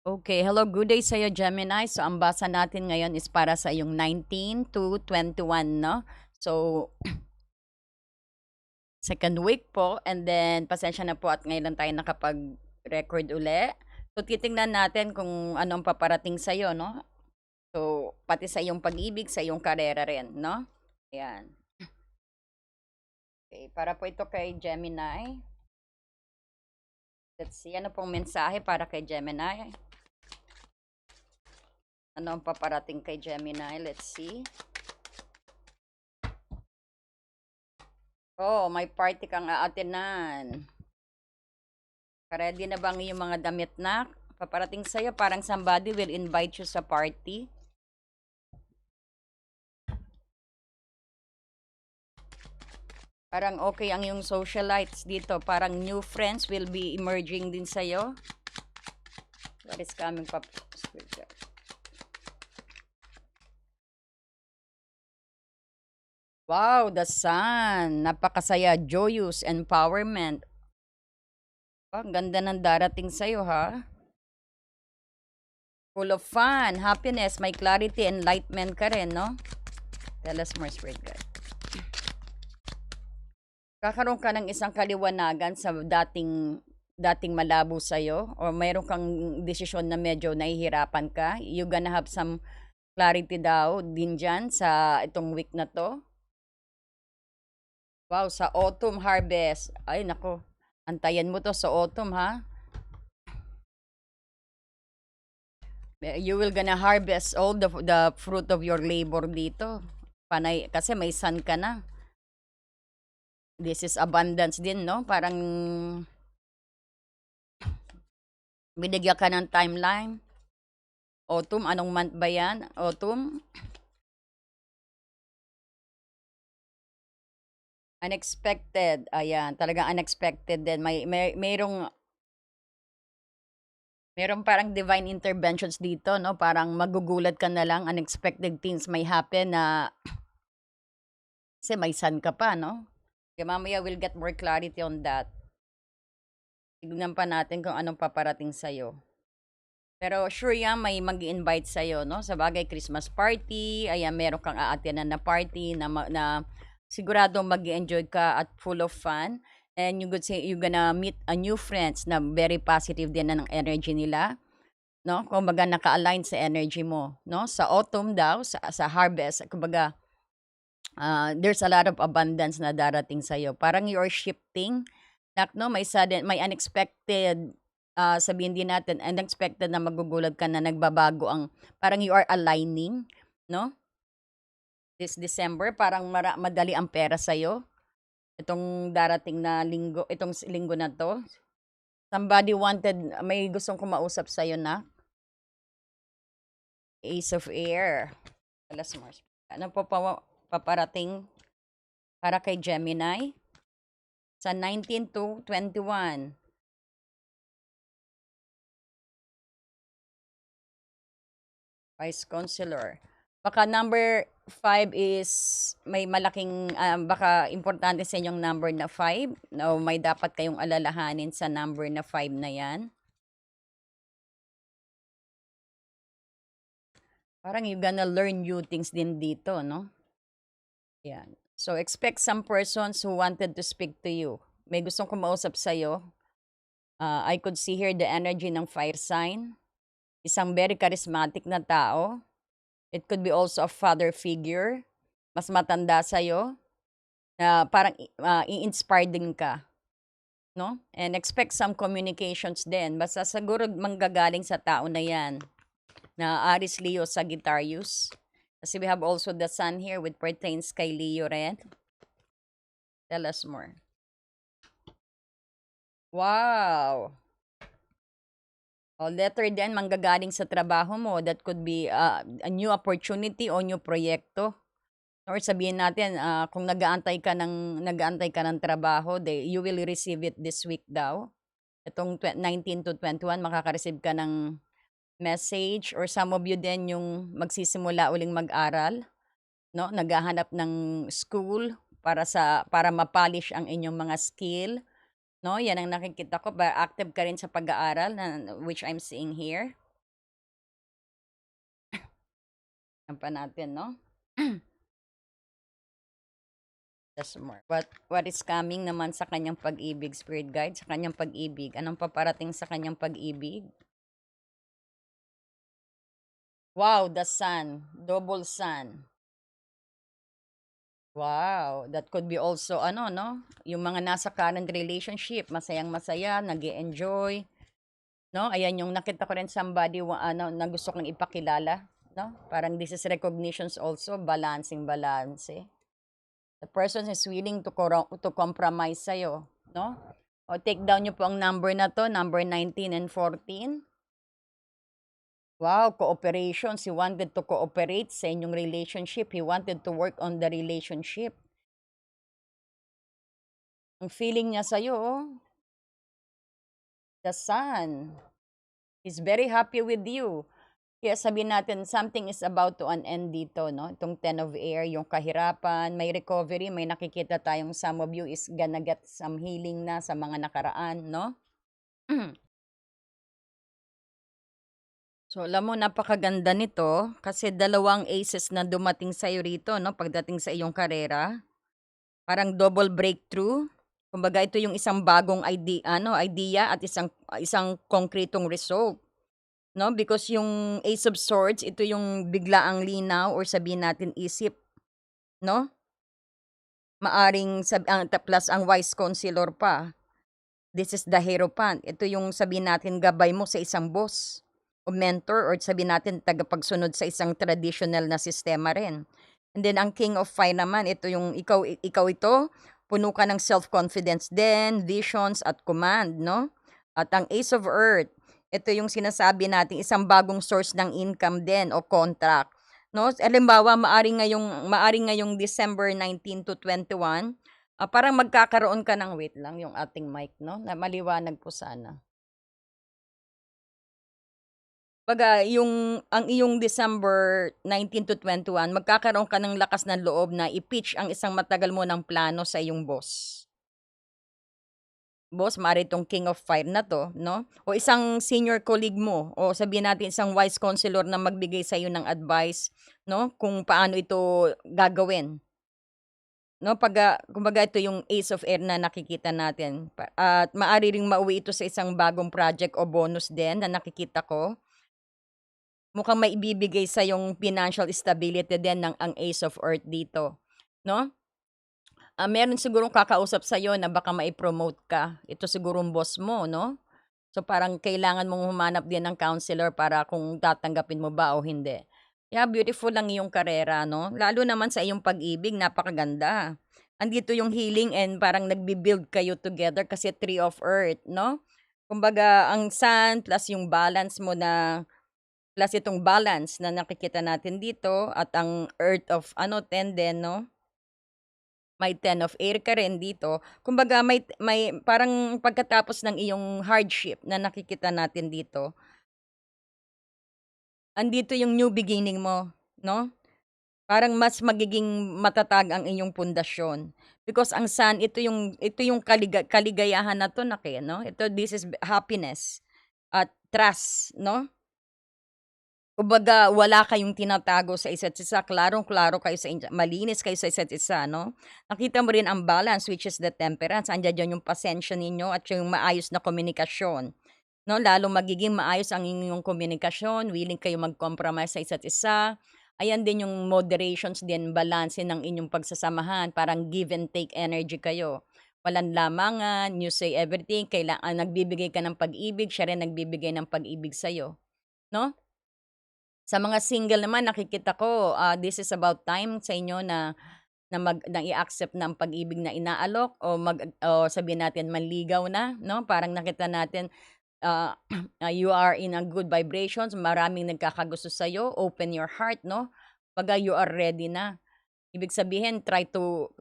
Okay, hello, good day sa'yo, Gemini. So, ang basa natin ngayon is para sa yung 19 to 21, no? So, second week po, and then pasensya na po at ngayon lang tayo nakapag-record uli. So, titingnan natin kung anong paparating sa'yo, no? So, pati sa iyong pag-ibig, sa iyong karera rin, no? Ayan. Okay, para po ito kay Gemini. Let's see, ano pong mensahe para kay Gemini? Ano ang paparating kay Gemini? Let's see. Oh, may party kang aatenan. Ready na bang yung mga damit na paparating sa'yo? Parang somebody will invite you sa party. Parang okay ang yung socialites dito. Parang new friends will be emerging din sa'yo. What is coming pa? Wow, the sun. Napakasaya, joyous, empowerment. Oh, ang ganda ng darating sa'yo, ha? Full of fun, happiness, may clarity, enlightenment ka rin, no? Tell us more, Spirit Guide. Kakaroon ka ng isang kaliwanagan sa dating malabo sa'yo, or mayroon kang desisyon na medyo nahihirapan ka. You gonna have some clarity daw din dyan sa itong week na to. Wow, sa autumn harvest. Ay, nako. Antayan mo to sa autumn, ha? You will gonna harvest all the fruit of your labor dito. Panay, kasi may sun ka na. This is abundance din, no? Parang binigyan ka ng timeline. Autumn, anong month ba yan? Autumn? Unexpected. Ayan, talagang unexpected din. Merong parang divine interventions dito, no? Parang magugulat ka na lang, unexpected things may happen na kasi may sun ka pa, no? Kaya mamaya we'll get more clarity on that. Tignan pa natin kung anong paparating sa'yo. Pero sure yan, may mag-invite sa'yo, no? Sa bagay, Christmas party, ayan, meron kang aatenan na party na sigurado mag-enjoy ka at full of fun. And you could say, you're gonna meet a new friends na very positive din na ng energy nila, no? Kumbaga naka-align sa energy mo, no? Sa autumn daw, sa harvest, kumbaga, there's a lot of abundance na darating sa'yo. Parang you're shifting, no? May unexpected, sabihin din natin, unexpected na magugulat ka na nagbabago parang you are aligning, no? This December, parang madali ang pera sa'yo. Itong darating na linggo, itong linggo na to. May gustong kumausap sa'yo na. Ace of Air. Alas Mars. Ano po paparating para kay Gemini? Sa 19 to 21. Vice Counselor. Baka number 5 is may malaking, baka importante sa inyong number na 5. No, may dapat kayong alalahanin sa number na 5 na yan. Parang you gonna learn new things din dito, no? Yan. So, expect some persons who wanted to speak to you. May gustong kumausap sa'yo. I could see here the energy ng fire sign. Isang very charismatic na tao. It could be also a father figure. Mas matanda sa'yo. Na parang i-inspire din ka. No? And expect some communications din. Basta siguro manggagaling sa tao na yan. Na Aries, Leo, Sagittarius. Kasi we have also the sun here with pertains kay Leo rin. Tell us more. Wow! Letter din manggagaling sa trabaho mo. That could be a new opportunity o new proyekto. Or sabihin natin, kung nag-aantay ka ng trabaho, you will receive it this week daw. Itong 19 to 21, makaka-receive ka ng message, or some of you din yung magsisimula uling mag-aral, no? Naghahanap ng school para ma-polish ang inyong mga skill, no? Yan ang nakikita ko, active ka rin sa pag-aaral which I'm seeing here. Yan pa natin, no? That's more. What is coming naman sa kanyang pag-ibig, Spirit Guide? Sa kanyang pag-ibig. Anong paparating sa kanyang pag-ibig? Wow, the sun. Double sun. Wow, that could be also ano, no? Yung mga nasa current relationship, masayang-masaya, nag-e-enjoy, no? Ayan yung nakita ko rin somebody ano, na gusto kong ipakilala, no? Parang this is recognitions also, balancing balance. The person is willing to compromise sa'yo, no? O take down nyo po ang number na to, number 19 and 14. Wow, cooperation. He wanted to cooperate sa inyong relationship. He wanted to work on the relationship. Ang feeling niya sa'yo, the sun. He's very happy with you. Kaya sabihin natin, something is about to an end dito, no? Itong 10 of air, yung kahirapan, may recovery, may nakikita tayong some of you is gonna get some healing na sa mga nakaraan, no? So, alam mo, napakaganda nito kasi dalawang aces na dumating sa'yo rito, no? Pagdating sa iyong karera. Parang double breakthrough. Kumbaga, ito yung isang bagong idea at isang konkretong result. No? Because yung Ace of Swords, ito yung biglaang linaw or sabihin natin isip. No? Maaring, plus ang wise counselor pa. This is the Hierophant. Ito yung sabihin natin gabay mo sa isang boss o mentor or sabihin natin tagapagsunod sa isang traditional na sistema rin. And then ang King of Fire naman, ito yung ikaw ito, puno ka ng self-confidence din, visions at command, no? At ang Ace of Earth, ito yung sinasabi natin isang bagong source ng income din o contract. No? Halimbawa, maari ngayong December 19 to 21, parang magkakaroon ka ng wait lang yung ating mic, no? Na maliwanag po sana. Baga, ang iyong December 19 to 21, magkakaroon ka ng lakas ng loob na i-pitch ang isang matagal mo ng plano sa iyong boss. Boss, maaari itong King of Fire na to, no? O isang senior colleague mo, o sabihin natin isang wise counselor na magbigay sa iyo ng advice, no? Kung paano ito gagawin. No, kumbaga ito yung Ace of Air na nakikita natin. At maaari ring mauwi ito sa isang bagong project o bonus din na nakikita ko. Mukhang may ibibigay sa yung financial stability din ng ang Ace of Earth dito, no? Meron sigurong kakausap sa sa'yo na baka mai-promote ka. Ito sigurong boss mo, no? So, parang kailangan mong humanap din ng counselor para kung tatanggapin mo ba o hindi. Yeah, beautiful lang iyong karera, no? Lalo naman sa iyong pag-ibig, napakaganda. Andito yung healing and parang nagbi-build kayo together kasi Tree of Earth, no? Kumbaga, ang sun plus yung balance mo na plus itong balance na nakikita natin dito at ang Earth of 10 din, no? May 10 of air ka rin dito. Kumbaga may parang pagkatapos ng iyong hardship na nakikita natin dito, andito yung new beginning mo, no? Parang mas magiging matatag ang inyong pundasyon. Because ang sun, ito yung kaligayahan na 'to no? This is happiness at trust, no? Kumbaga wala kayong tinatago sa isa't isa, klarong-klaro kayo malinis kayo sa isa't isa, no? Nakita mo rin ang balance which is the temperance, andiyan diyan yung pasensya ninyo at yung maayos na komunikasyon, no? Lalong magiging maayos ang inyong komunikasyon, willing kayo mag-compromise sa isa't isa. Ayan din yung moderations din, balanse ng inyong pagsasamahan, parang give and take energy kayo. Walang lamangan, you say everything, nagbibigay ka ng pag-ibig, siya rin nagbibigay ng pag-ibig sa'yo, no? Sa mga single naman nakikita ko, this is about time sa inyo na i-accept na ang pag-ibig na inaalok o sabihin natin manligaw na, 'no? Parang nakita natin, ah, you are in a good vibrations, maraming nagkakagusto sa'yo, open your heart, 'no? Kumbaga you are ready na. Ibig sabihin try to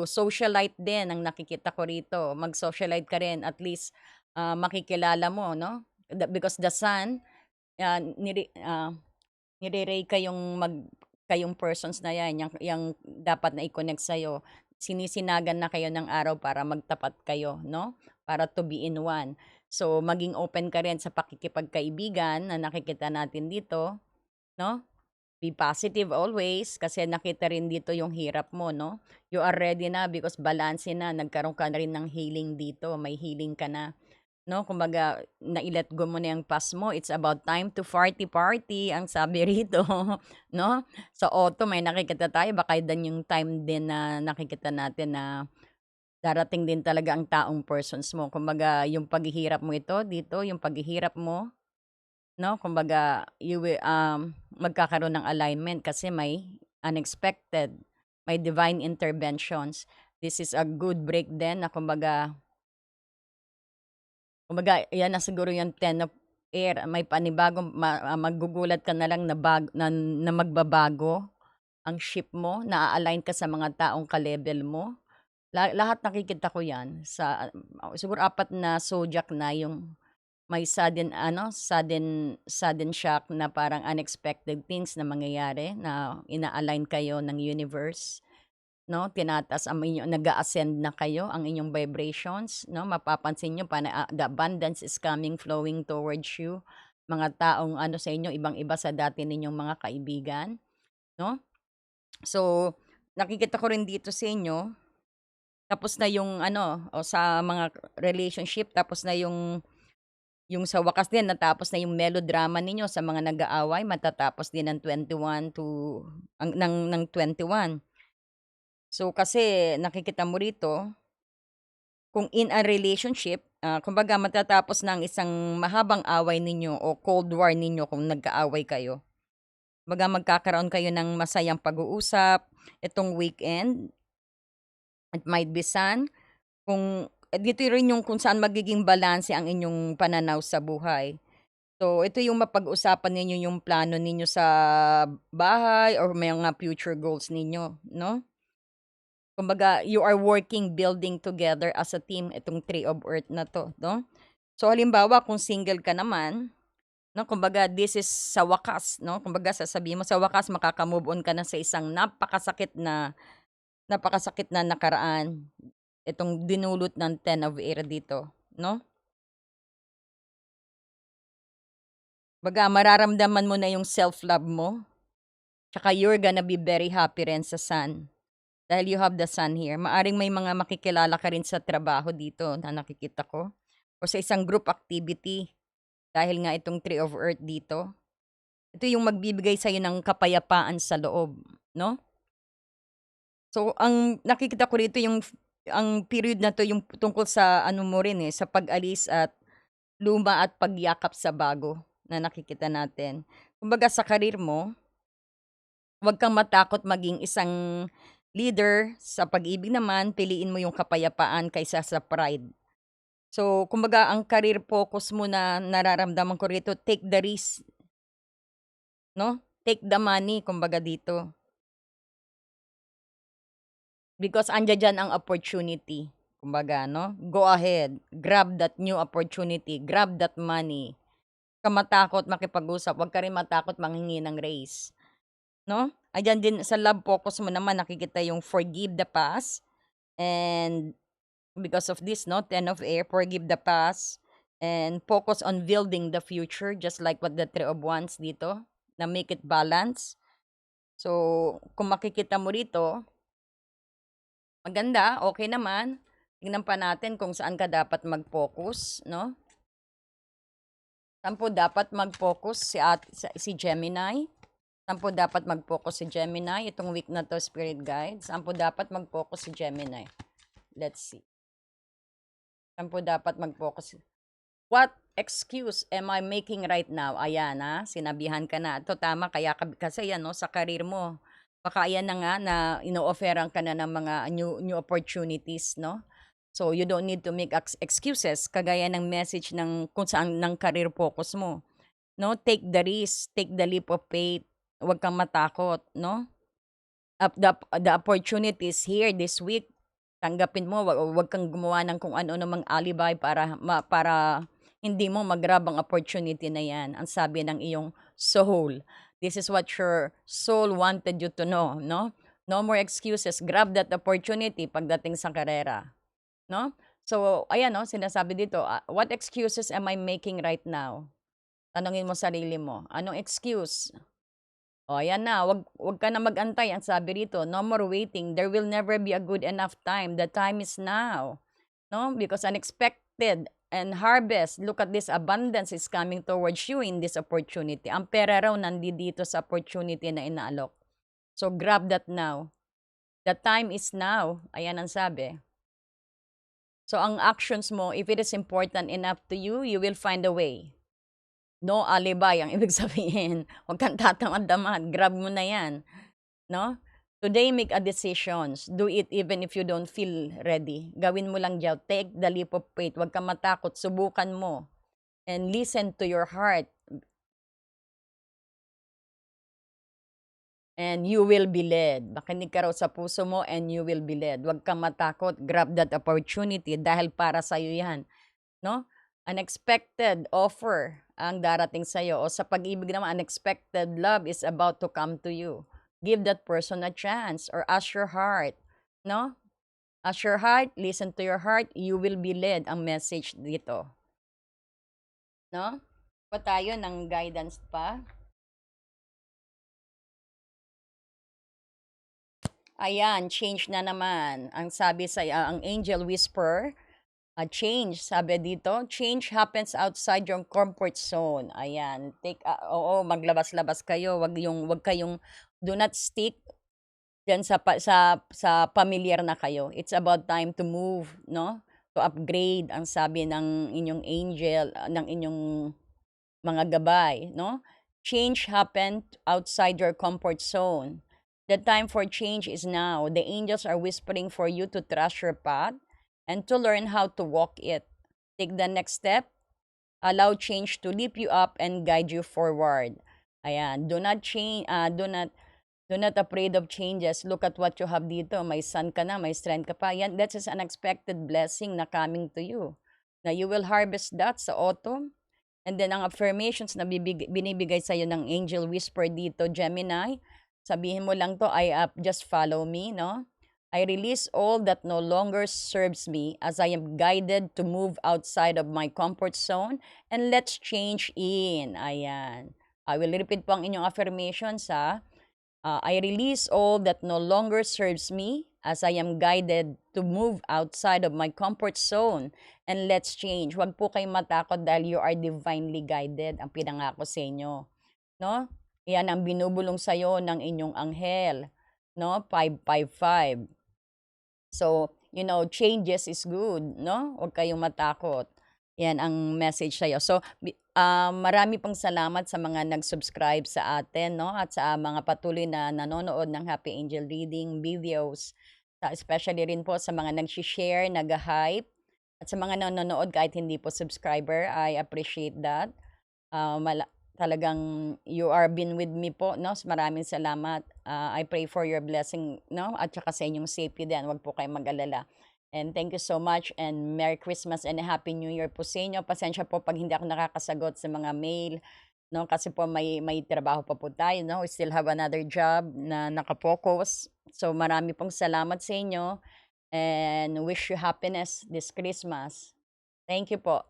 socialite din ang nakikita ko rito. Mag-socialite ka rin at least, makikilala mo, 'no? Because the sun, ah, nire ah nire-ray kayong persons na 'yan, yang dapat na i-connect sa'yo. Sinisinagan na kayo ng araw para magtapat kayo, 'no, para to be in one. So, maging open ka rin sa pakikipagkaibigan na nakikita natin dito, 'no? Be positive always kasi nakita rin dito yung hirap mo, no? You are ready na because balanse na, nagkaroon ka na rin ng healing dito, may healing ka na. No, kumbaga nai-let go mo na yung past mo, it's about time to party ang sabi rito, 'no? Sa autumn may nakikita tayo baka dan yung time din na nakikita natin na darating din talaga ang taong persons mo. Kumbaga yung paghihirap mo ito dito, yung paghihirap mo, 'no, kumbaga magkakaroon ng alignment kasi may unexpected, may divine interventions. This is a good break din na kumbaga, yan na siguro yung 10 of air, may panibagong magugulat ka na lang na magbabago ang ship mo, na-a-align ka sa mga taong ka-level mo. Lahat nakikita ko yan sa siguro 4 na zodiac na yung may sudden shock na parang unexpected things na mangyayari na ina-align kayo ng universe. 'No, tinataas ang inyong nag-a-ascend na kayo, ang inyong vibrations, 'no, mapapansin niyo the abundance is coming, flowing towards you. Mga taong ano sa inyo, ibang-iba sa dati ninyong mga kaibigan, 'no? So, nakikita ko rin dito sa inyo, tapos na yung ano, o sa mga relationship, tapos na yung sa wakas din natapos na yung melodrama ninyo sa mga nag-aaway, matatapos din ng 21 to ng 21. So, kasi nakikita mo rito, kung in a relationship, kumbaga matatapos ng isang mahabang away ninyo o cold war ninyo kung nagkaaway kayo. Kumbaga magkakaroon kayo ng masayang pag-uusap itong weekend. It might be sun. Dito rin yung kung saan magiging balanse ang inyong pananaw sa buhay. So, ito yung mapag-usapan ninyo yung plano ninyo sa bahay or may mga future goals ninyo, no? Kumbaga, you are working, building together as a team itong Tree of Earth na 'to, 'no? So, halimbawa kung single ka naman, 'no, kumbaga this is sa wakas, 'no, kumbaga sasabihin mo sa wakas makaka-move on ka na sa isang napakasakit na nakaraan, itong dinulot ng Ten of Air dito, 'no? Kumbaga mararamdaman mo na yung self-love mo, tsaka you're gonna be very happy rin sa Sun. Dahil you have the sun here, maaring may mga makikilala ka rin sa trabaho dito na nakikita ko o sa isang group activity dahil nga itong Tree of Earth dito. Ito yung magbibigay sa'yo ng kapayapaan sa loob, no? So, ang nakikita ko rito ang period na 'to yung tungkol sa ano mo rin, sa pag-alis at luma at pagyakap sa bago na nakikita natin. Kumbaga sa karir mo, huwag kang matakot maging isang leader. Sa pag-ibig naman, piliin mo yung kapayapaan kaysa sa pride. So, kumbaga ang career focus mo na nararamdaman ko rito, take the risk, 'no? Take the money kumbaga dito. Because andiya diyan ang opportunity, kumbaga 'no? Go ahead, grab that new opportunity, grab that money. Huwag kang matakot makipag-usap, huwag ka rin matakot manghingi ng raise, 'no? Andiyan din sa love focus mo naman nakikita yung forgive the past and because of this 'no, Ten of Air, forgive the past and focus on building the future just like what the Three of Wands dito, na make it balance. So, kung makikita mo rito, maganda, okay naman. Tingnan pa natin kung saan ka dapat mag-focus, 'no? Saan po dapat mag-focus si Gemini? Saan po dapat mag-focus si Gemini? Itong week na 'to, spirit guide. Saan po dapat mag-focus si Gemini? Let's see. Saan po dapat mag-focus? What excuse am I making right now? Ayan, sinabihan ka na. Ito tama, kaya kasi yan, no, sa karir mo. Baka ayan na nga na ino-offeran ka na ng mga new opportunities, no? So, you don't need to make excuses, kagaya ng message ng kung saan ng career focus mo. No? Take the risk, take the leap of faith. Huwag kang matakot, no? The opportunities here this week, tanggapin mo, wag kang gumawa ng kung ano namang alibi para hindi mo mag-grab ang opportunity na 'yan. Ang sabi ng iyong soul. This is what your soul wanted you to know, no? No more excuses. Grab that opportunity pagdating sa karera, no? So, ayan, no, sinasabi dito, what excuses am I making right now? Tanungin mo sarili mo, anong excuse O ayan na, wag ka na mag-antay, ang sabi rito, no more waiting. There will never be a good enough time. The time is now. No? Because unexpected and harvest, look at this abundance is coming towards you in this opportunity. Ang pera raw nandito sa opportunity na inaalok. So grab that now. The time is now. Ayan ang sabi. So ang actions mo, if it is important enough to you, you will find a way. No alibi ang ibig sabihin. Huwag kang tatamad-tamad. Grab mo na yan. No? Today, make a decisions. Do it even if you don't feel ready. Gawin mo lang dyan. Take the leap of faith. Huwag kang matakot. Subukan mo. And listen to your heart. And you will be led. Makinig ka raw sa puso mo and you will be led. Huwag kang matakot. Grab that opportunity dahil para sa'yo yan. No? Unexpected offer ang darating sa'yo. O sa pag-ibig naman, unexpected love is about to come to you. Give that person a chance or ask your heart. No? Ask your heart, listen to your heart, you will be led ang message dito. No? Pa tayo ng guidance pa. Ayan, change na naman. Ang sabi sa ang angel whisper, change, sabi dito, change happens outside your comfort zone. Ayan, oo, maglabas-labas kayo, wag kayong do not stick diyan sa familiar na kayo. It's about time to move, no? To upgrade ang sabi ng inyong angel, ng inyong mga gabay, no? Change happened outside your comfort zone. The time for change is now. The angels are whispering for you to trust your path and to learn how to walk it. Take the next step. Allow change to lift you up and guide you forward. Ayan, do not afraid of changes. Look at what you have dito. May sun ka na, may strength ka pa. Yan, that's an unexpected blessing na coming to you. Na you will harvest that sa autumn. And then, ang affirmations na binibigay sa'yo ng angel whisper dito, Gemini, sabihin mo lang to, just follow me, no? I release all that no longer serves me as I am guided to move outside of my comfort zone and let's change in. Ayan. I will repeat po ang inyong affirmations, ha? I release all that no longer serves me as I am guided to move outside of my comfort zone and let's change. Huwag po kayong matakot dahil you are divinely guided, ang pinangako sa inyo. No? Yan ang binubulong sa'yo ng inyong anghel. No? 555. So, changes is good. No? Huwag kayong matakot. Yan ang message sa'yo. So, marami pong salamat sa mga nag-subscribe sa atin, no? At sa mga patuloy na nanonood ng Happy Angel Reading videos. Especially rin po sa mga nag-share, nag-hype. At sa mga nanonood kahit hindi po subscriber, I appreciate that. Talagang you are been with me po, no? Maraming salamat. I pray for your blessing, no? At saka sa inyong safety din. Huwag po kayong mag-alala. And thank you so much and Merry Christmas and Happy New Year po sa inyo. Pasensya po pag hindi ako nakakasagot sa mga mail, no? Kasi po may trabaho pa po tayo, no? We still have another job na nakapokus. So marami pong salamat sa inyo and wish you happiness this Christmas. Thank you po.